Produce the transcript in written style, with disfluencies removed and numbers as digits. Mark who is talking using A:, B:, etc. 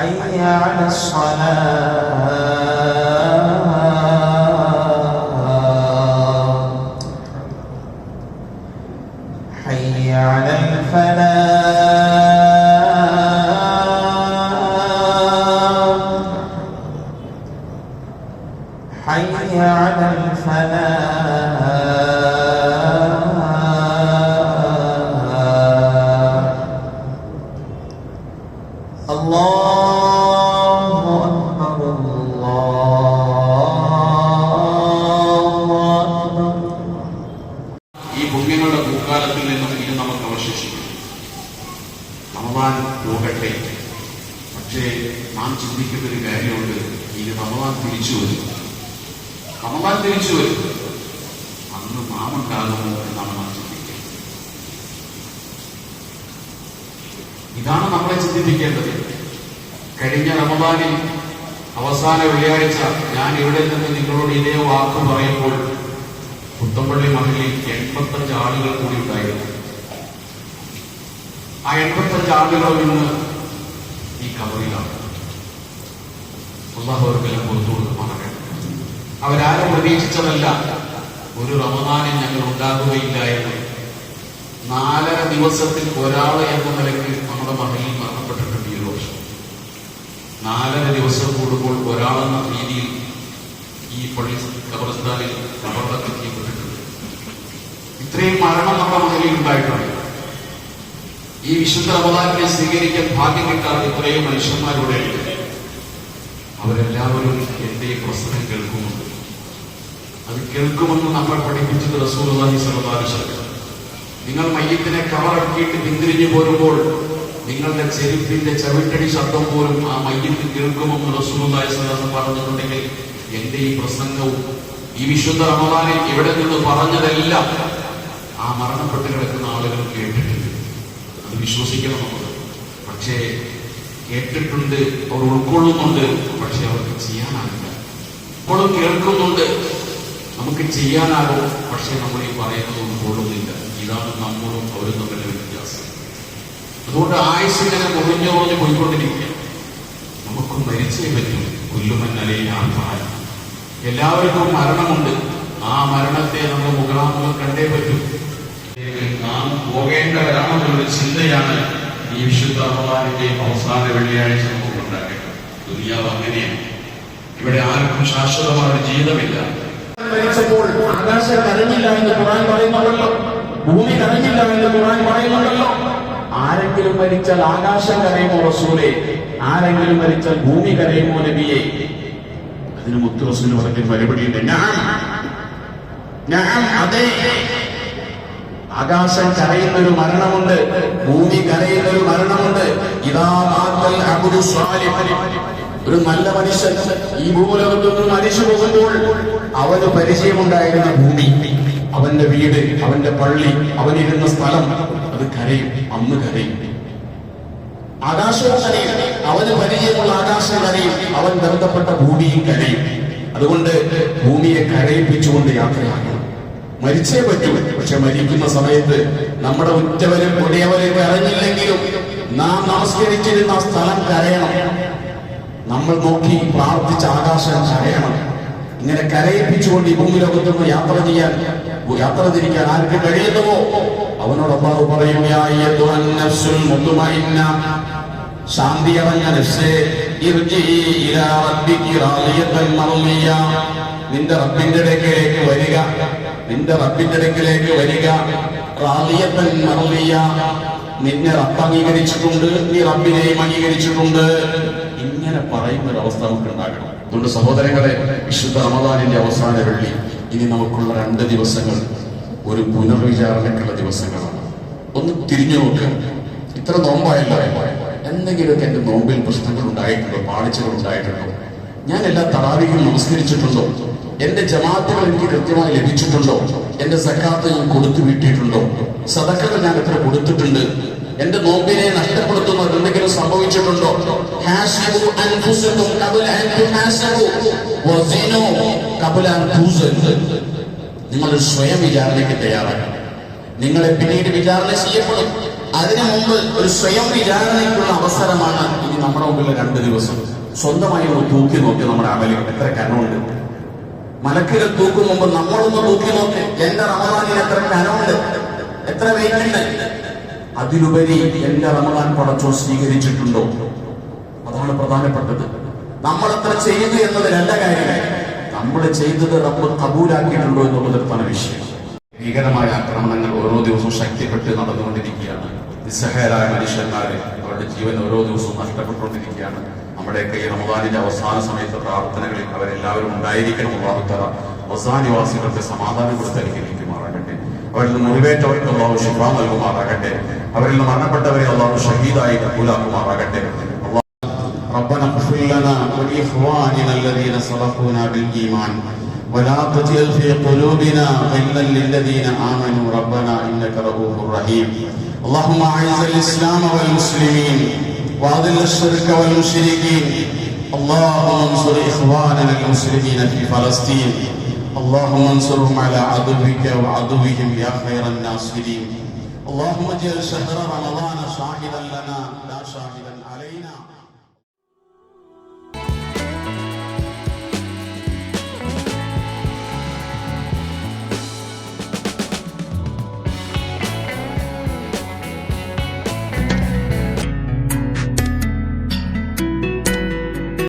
A: حي على الصلاة حي على الفلاح حي على الفلاح
B: ഈ പുണ്യങ്ങളുടെ പൂക്കാലത്തിൽ നിന്നും ഇനി നമുക്ക് അവശേഷിക്കും. റമദാൻ പോകട്ടെ, പക്ഷേ നാം ചിന്തിക്കുന്ന ഒരു കാര്യമുണ്ട്. ഇനി റമദാൻ തിരിച്ചു വരും. റമദാൻ തിരിച്ചു വരും. അന്ന് നാം ഉണ്ടാകുമോ എന്നാണ് നാം ചിന്തിക്കുക. ഇതാണ് നമ്മളെ ചിന്തിപ്പിക്കേണ്ടത്. കഴിഞ്ഞ റമദാനിൽ അവസാന വെള്ളിയാഴ്ച ഞാൻ ഇവിടെ നിന്ന് നിങ്ങളോട് ഇതേ വാക്ക് പറയുമ്പോൾ പുത്തമ്പള്ളി മഹലിൽ 85 ആളുകൾ കൂടി ഉണ്ടായിരുന്നു. ആ 85 ആളുകളും ഇന്ന് ഈ കബറിലാണ്. അല്ലാഹു അവർക്കെല്ലാം പുറത്തു കൊടുക്കുമാറാകട്ടെ. അവരാരും പ്രതീക്ഷിച്ചതല്ല ഒരു റമദാനിൽ ഞങ്ങൾ ഉണ്ടാകുകയില്ല എന്ന്. 4.5 ദിവസത്തിൽ ഒരാൾ എന്ന നിലയ്ക്ക് നമ്മുടെ മഹലിൽ മരണപ്പെട്ടിട്ടുണ്ട് ഈ വർഷം. 4.5 ദിവസം കൂടുമ്പോൾ ഒരാളെന്ന രീതിയിൽ ഈ പള്ളി ഖബർസ്ഥാനിൽ കബറടക്കപ്പെട്ടിട്ടുണ്ട്. ഇത്രയും മരണം നമ്മുടെ മഹലിൽ ഉണ്ടായിട്ടുണ്ട്. ഈ വിശുദ്ധ റമദാനിനെ സ്വീകരിക്കാൻ ഭാഗ്യം കിട്ടാതെ ഇത്രയും മനുഷ്യന്മാരുടെ അവരെല്ലാവരും എന്റെ ഈ പ്രസംഗം കേൾക്കുന്നുണ്ട്. അത് കേൾക്കുമെന്ന് നമ്മൾ പഠിപ്പിച്ചത് റസൂലുള്ളാഹി സ്വല്ലല്ലാഹു അലൈഹി വസല്ലം. നിങ്ങൾ മയ്യിത്തിനെ കബറടക്കിയിട്ട് പിന്തിരിഞ്ഞു പോരുമ്പോൾ നിങ്ങളുടെ ചെരുപ്പിന്റെ ചവിട്ടടി ശബ്ദം പോലും ആ മയ്യിത്ത് കേൾക്കുമെന്ന് റസൂലുള്ളാഹി സ്വല്ലല്ലാഹു അലൈഹി വസല്ലം പറഞ്ഞിട്ടുണ്ടെങ്കിൽ എന്റെ ഈ പ്രസംഗവും ഈ വിശുദ്ധ റമദാനിൽ ഇവിടെ നിന്ന് പറഞ്ഞതെല്ലാം ആ മരണപ്പെട്ട് കിടക്കുന്ന ആളുകൾ കേട്ടിട്ടുണ്ട്. അത് വിശ്വസിക്കണം നമ്മൾ. പക്ഷേ കേട്ടിട്ടുണ്ട്, അവർ ഉൾക്കൊള്ളുന്നുണ്ട്, പക്ഷെ അവർക്ക് ചെയ്യാനാകില്ല. ഇപ്പോഴും കേൾക്കുന്നുണ്ട്, നമുക്ക് ചെയ്യാനാകും, പക്ഷെ നമ്മൾ ഈ പറയുന്നത് ഉൾക്കൊള്ളുന്നില്ല. ഇതാണ് നമ്മളും അവരും തമ്മിലുള്ള വ്യത്യാസം. അതുകൊണ്ട് ആയുസ്സിങ്ങനെ മുറിഞ്ഞു പോയിക്കൊണ്ടിരിക്കുക. നമുക്കും മരിച്ചേ പറ്റും. കൊല്ലുമെന്നലയിലാണ്. എല്ലാവർക്കും മരണമുണ്ട്. ആ മരണത്തെ നമ്മൾ മുഖാമുഖം കണ്ടേ പറ്റും. നാം പോകേണ്ടവരാണെന്നുള്ള ചിന്തയാണ് ഈ വിശുദ്ധ റമദാനിന്റെ അവസാന വെള്ളിയാഴ്ച നമുക്ക് ഉണ്ടാക്കേണ്ടത്. ദുനിയാവ് അങ്ങനെയാണ്. ഇവിടെ ആർക്കും ശാശ്വതമായ ഒരു ജീവിതമില്ല.
A: മരിച്ചപ്പോൾ ആകാശം കരഞ്ഞില്ല എന്ന് ഖുർആൻ പറയുന്നുണ്ടല്ലോ, ഭൂമി കരഞ്ഞില്ല എന്ന് ഖുർആൻ പറയുന്നുണ്ടല്ലോ. ആരെങ്കിലും മരിച്ചാൽ ആകാശം കരയുമോ റസൂലേ? ആരെങ്കിലും മരിച്ചാൽ ഭൂമി കരയുമോ നബിയെ? അതിന് മുത്ത് റസൂൽ പറഞ്ഞ മറുപടിയുണ്ട്, അതെ, ആകാശം കരയുന്നൊരു മരണമുണ്ട്, ഭൂമി കരയുന്നൊരു മരണമുണ്ട്. ഇദാ മാതൽ അബ്ദു സ്വാലിഹ്, ഒരു നല്ല മനുഷ്യൻ ഈ ഭൂലോകത്ത് നിന്ന് മരിച്ചു പോകുമ്പോൾ അവന് പരിചയമുണ്ടായിരുന്ന ഭൂമി, അവന്റെ വീട്, അവന്റെ പള്ളി, അവനിരുന്ന സ്ഥലം, അത് കരയും. അന്ന് കരയും. ആകാശവും കരയും. അവന് പരിചയമുള്ള ആകാശം കരയും. അവൻ ബന്ധപ്പെട്ട ഭൂമിയും കരയും. അതുകൊണ്ട് ഭൂമിയെ കരയിപ്പിച്ചുകൊണ്ട് യാത്രയാകണം. മരിച്ചേ പറ്റൂ. പക്ഷെ മരിക്കുന്ന സമയത്ത് നമ്മുടെ ഉറ്റവരും കൊടിയവരും അറിഞ്ഞില്ലെങ്കിലും നാം നമസ്കരിച്ചിരുന്ന സ്ഥലം കരയണം. നമ്മൾ നോക്കി പ്രാർത്ഥിച്ച ആകാശം കരയണം. ഇങ്ങനെ കരയിപ്പിച്ചുകൊണ്ട് ഈ ഭൂമി ലോകത്തുനിന്ന് യാത്ര തിരിക്കാൻ ആർക്ക് കഴിയുന്നുവോ അവനോട് അല്ലാഹു പറയും, ശാന്തി അടഞ്ഞ നഫ്സേ, നിന്റെ റബ്ബിന്റെ അടുക്കലേക്ക് വരിക, നിന്റെ റബ്ബിന്റെ അടുക്കലേക്ക് വരിക. റാദിയത്തൻ മർദിയ, നിന്നെ റബ്ബ് അംഗീകരിച്ചിട്ടുണ്ട്, നീ റബ്ബിനെയും അംഗീകരിച്ചിട്ടുണ്ട്. ഇങ്ങനെ പറയുന്ന ഒരു അവസ്ഥ നമുക്ക് ഉണ്ടാകണം. അതുകൊണ്ട് സഹോദരങ്ങളെ, വിശുദ്ധ റമദാനിന്റെ അവസാന വെള്ളി, ഇനി നമുക്കുള്ള 2 ദിവസങ്ങൾ ഒരു പുനർവിചാരണക്കുള്ള ദിവസങ്ങളാണ്. ഒന്ന് തിരിഞ്ഞു നോക്കുക. ഇത്ര നോമ്പായല്ലോ, എന്തെങ്കിലുമൊക്കെ എന്റെ നോമ്പിൽ പ്രശ്നങ്ങൾ ഉണ്ടായിട്ടുണ്ടോ, പാളിച്ചകൾ ഉണ്ടായിട്ടുണ്ടോ? ഞാൻ എല്ലാ തറാവീഹിലും നമസ്കരിച്ചിട്ടുണ്ടോ? എന്റെ ജമാഅത്തുകൾ എനിക്ക് കൃത്യമായി ലഭിച്ചിട്ടുണ്ടോ? എന്റെ സക്കാത്ത് ഞാൻ കൊടുത്തു വീട്ടിയിട്ടുണ്ടോ? സദഖകൾ ഞാൻ എത്ര കൊടുത്തിട്ടുണ്ട്? എന്റെ നോമ്പിനെ നഷ്ടപ്പെടുത്തുന്ന എന്തെങ്കിലും സംഭവിച്ചിട്ടുണ്ടോ? നിങ്ങൾ സ്വയം വിചാരണയ്ക്ക് തയ്യാറാക്കണം. നിങ്ങളെ പിന്നീട് വിചാരണ ചെയ്യപ്പെടും. അതിനു മുമ്പ് ഒരു സ്വയം വിചാരണയ്ക്കുള്ള അവസരമാണ് ഇനി നമ്മുടെ മുമ്പിലുള്ള 2 ദിവസം. സ്വന്തമായി ഒന്ന് തൂക്കി നോക്കി നമ്മുടെ അമലുകൾ എത്ര കനമുണ്ട്. മലക്കുകൾ തൂക്കും മുമ്പ് നമ്മളൊന്ന് തൂക്കി നോക്കി എന്റെ റമദാനിൽ എത്ര കനമുണ്ട്, എത്ര വെയിറ്റുണ്ട്. അതിലുപരി എന്റെ റമദാൻ പടച്ചോ സ്വീകരിച്ചിട്ടുണ്ടോ, അതാണ് പ്രധാനപ്പെട്ടത്. നമ്മൾ എത്ര ചെയ്തു എന്നതിലല്ല കാര്യം, നമ്മൾ ചെയ്തത് റബ്ബ് കബൂലാക്കിയിട്ടുണ്ടോ എന്നുള്ളത് പ്രധാന വിഷയം. ഭീകരമായ ആക്രമണങ്ങൾ ഓരോ ദിവസവും ശക്തിപ്പെട്ട് നടന്നുകൊണ്ടിരിക്കുകയാണ്. നിസ്സഹായരായ മനുഷ്യന്മാര് അവരുടെ ജീവൻ ഓരോ ദിവസവും നഷ്ടപ്പെട്ടുകൊണ്ടിരിക്കുകയാണ്. നമ്മുടെയൊക്കെ ഈ റമദാനിന്റെ അവസാന സമയത്ത് പ്രാർത്ഥനകളിൽ അവരെല്ലാവരും ഉണ്ടായിരിക്കണം. അല്ലാഹു തആല അവസാനവാസികൾക്ക് സമാധാനം കൊടുത്ത് അനുഗ്രഹിക്കുമാറാകട്ടെ. അവരിൽ നിന്ന് മുറിവേറ്റവർക്ക് അല്ലാഹു ശിഫ നൽകുമാറാകട്ടെ. അവരിൽ നിന്ന് മരണപ്പെട്ടവരെ അല്ലാഹു ഷഹീദായി കബൂലാക്കുമാറാകട്ടെ. ربنا اغفر لنا ولإخواننا الذين سبقونا بالإيمان ولا تجعل في قلوبنا غلا للذين آمنوا ربنا إنك رؤوف رحيم. اللهم أعز الإسلام والمسلمين وأذل الشرك والمشركين. اللهم انصر إخواننا المسلمين في فلسطين. اللهم انصرهم على عدوك وعدوهم يا خير الناصرين. اللهم اجعل شهر رمضان شاهدا لنا لا شاهدا علينا.